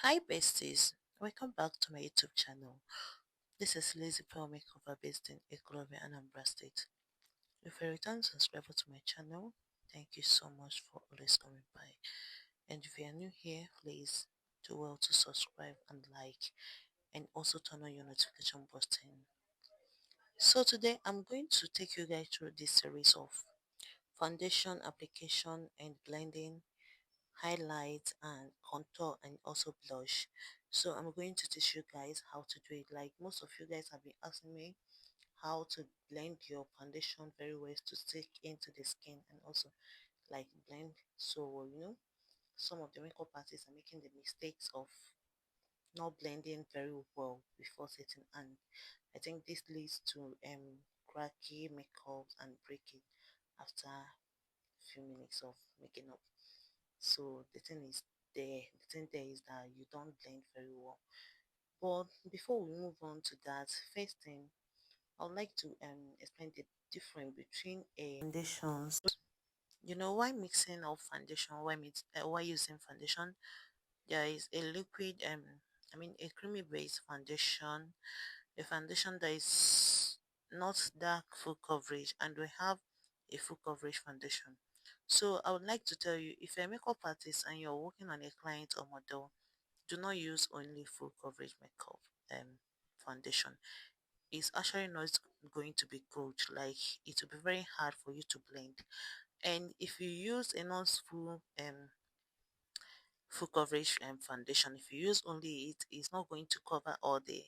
Hi besties, welcome back to my YouTube channel. This is Lazy Pearl Makeover based in Ekurome, Anambra State. If you're a return subscriber to my channel, thank you so much for always coming by. And if you are new here, please do well to subscribe and like, and also turn on your notification button. So today I'm going to take you guys through this series of foundation application and blending, highlight and contour and also blush. So I'm going to teach you guys how to do it. Like most of you guys have been asking me how to blend your foundation very well to stick into the skin and also like blend. So some of the makeup artists are making the mistakes of not blending very well before setting, and I think this leads to cracky makeup and breaking after a few minutes of making up. So the thing there is that you don't blend very well. But before we move on to that, first thing I would like to explain the difference between a foundations. Why mixing of foundation? Why using foundation? There is a liquid a creamy based foundation, a foundation that is not dark full coverage, and we have a full coverage foundation. So I would like to tell you, if you're a makeup artist and you're working on a client or model, do not use only full coverage makeup foundation. It's actually not going to be good. Like it will be very hard for you to blend. And if you use a non full coverage foundation, if you use only it, it's not going to cover all the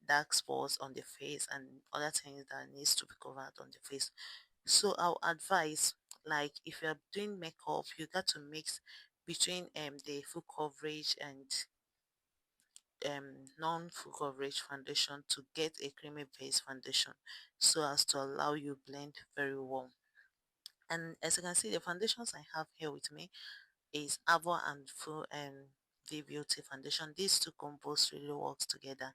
dark spots on the face and other things that needs to be covered on the face. So I'll advise, like if you're doing makeup, you got to mix between the full coverage and non-full coverage foundation to get a creamy base foundation so as to allow you blend very well. And as you can see, the foundations I have here with me is Avo and Full V Beauty foundation. These two combos really works together,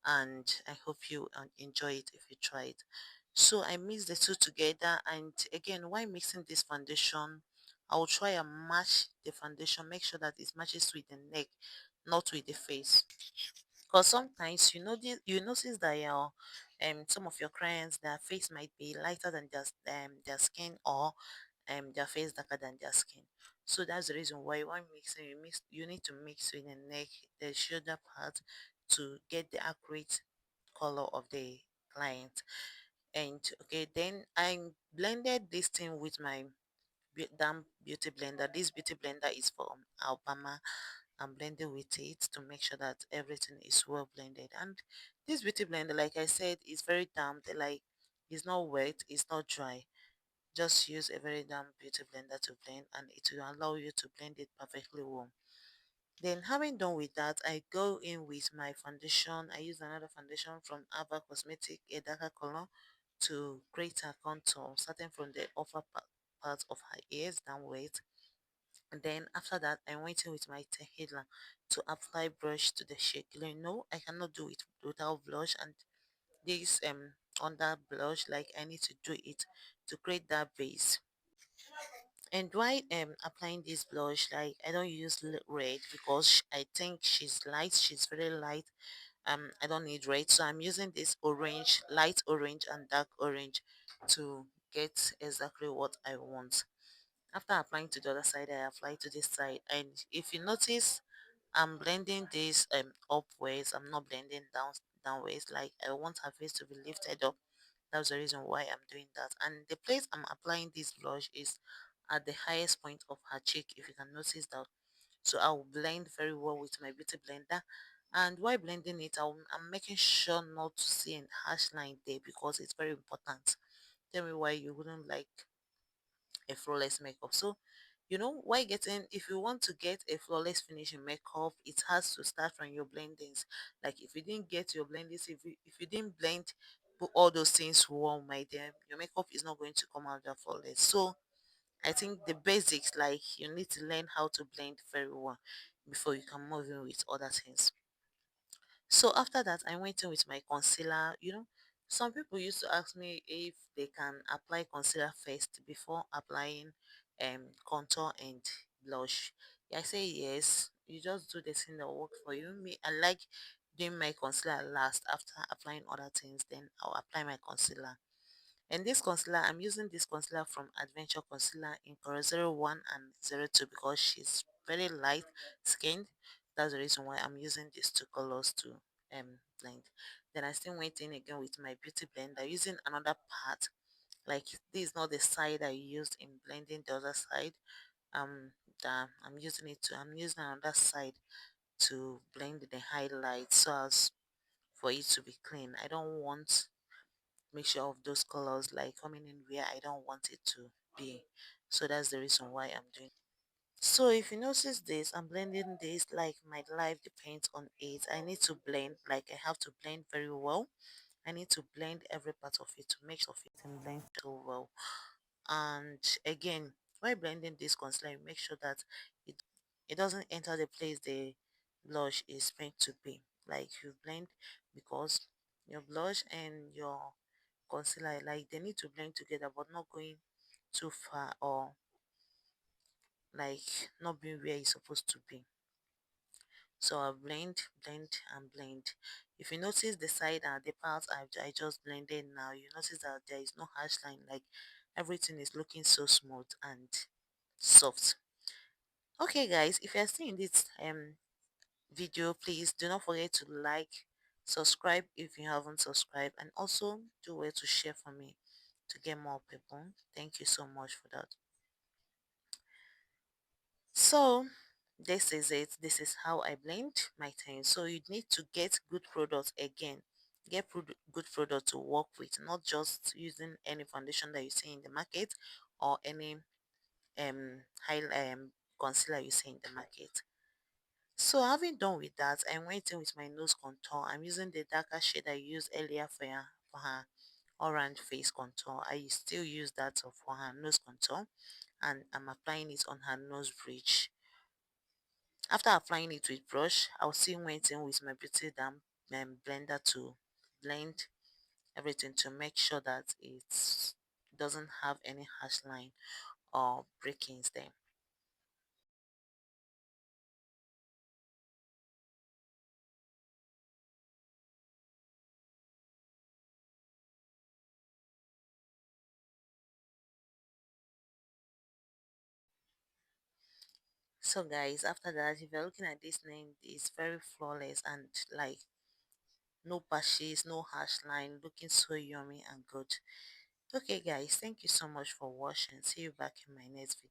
and I hope you enjoy it if you try it. So I mix the two together, and again, while mixing this foundation, I'll try and match the foundation, make sure that it matches with the neck, not with the face. Because sometimes you notice that your some of your clients, their face might be lighter than their skin, or their face darker than their skin. So that's the reason why when mixing, you need to mix with the neck, the shoulder part, to get the accurate color of the client. And okay, then I blended this thing with my damp beauty blender. This beauty blender is from Alabama. I'm blending with it to make sure that everything is well blended. And this beauty blender, like I said, is very damp. Like it's not wet, it's not dry. Just use a very damp beauty blender to blend, and it will allow you to blend it perfectly well. Then having done with that, I go in with my foundation. I use another foundation from Ava Cosmetic, a darker color, to create her contour, starting from the upper part of her ears downwards. And then after that, I went in with my Tehila to apply brush to the shade. No, I cannot do it without blush, and this under blush, like I need to do it to create that base. And why applying this blush, like I don't use red because I think she's light, she's very light. I don't need red, so I'm using this orange, light orange and dark orange, to get exactly what I want. After applying to the other side, I apply to this side, and if you notice, I'm blending this upwards. I'm not blending downwards. Like I want her face to be lifted up. That's the reason why I'm doing that. And the place I'm applying this blush is at the highest point of her cheek, if you can notice that. So I'll blend very well with my beauty blender. And while blending it, I'm making sure not to see an harsh line there because it's very important. Tell me why you wouldn't like a flawless makeup. So why getting, if you want to get a flawless finish in makeup, it has to start from your blendings. Like if you didn't get your blendings, if you didn't blend, put all those things well, my dear, your makeup is not going to come out that flawless. So I think the basics, like you need to learn how to blend very well before you can move in with other things. So after that, I went in with my concealer. Some people used to ask me if they can apply concealer first before applying contour and blush. Yeah, I say yes. you just do the thing that works for you. Me, I like doing my concealer last after applying other things. Then I'll apply my concealer. And this concealer, I'm using this concealer from Adventure Concealer in color 01 and 02 because she's very light skinned. That's the reason why I'm using these two colors to blend. Then I still went in again with my beauty blender using another part. Like this is not the side I used in blending the other side. I'm using it to I'm using another side to blend the highlight so as for it to be clean. I don't want mixture of those colors like coming in where I don't want it to be. So that's the reason why I'm doing. So if you notice this, I'm blending this like my life depends on it. I need to blend, like I have to blend very well. I need to blend every part of it to make sure of it and blend so well. And again, while blending this concealer, you make sure that it it doesn't enter the place the blush is meant to be. Like you blend because your blush and your concealer, like they need to blend together but not going too far or like not being where it's supposed to be. So I blend. If you notice the side and the parts I just blended now, you notice that there is no harsh line. Like everything is looking so smooth and soft. Okay guys, if you're seeing this video, please do not forget to like, subscribe if you haven't subscribed, and also do well to share for me to get more people. Thank you so much for that. So this is it. This is how I blend my time. So you need to get good products again. Get good product to work with, not just using any foundation that you see in the market or any high concealer you see in the market. So having done with that, I went in with my nose contour. I'm using the darker shade I used earlier for her orange face contour. I still use that for her nose contour, and I'm applying it on her nose bridge. After applying it with brush, I'll still went in with my beauty damp blender to blend everything to make sure that it doesn't have any harsh line or breakings there. So guys, after that, if you're looking at this name, it's very flawless and like no patches, no harsh line, looking so yummy and good. Okay guys, thank you so much for watching. See you back in my next video.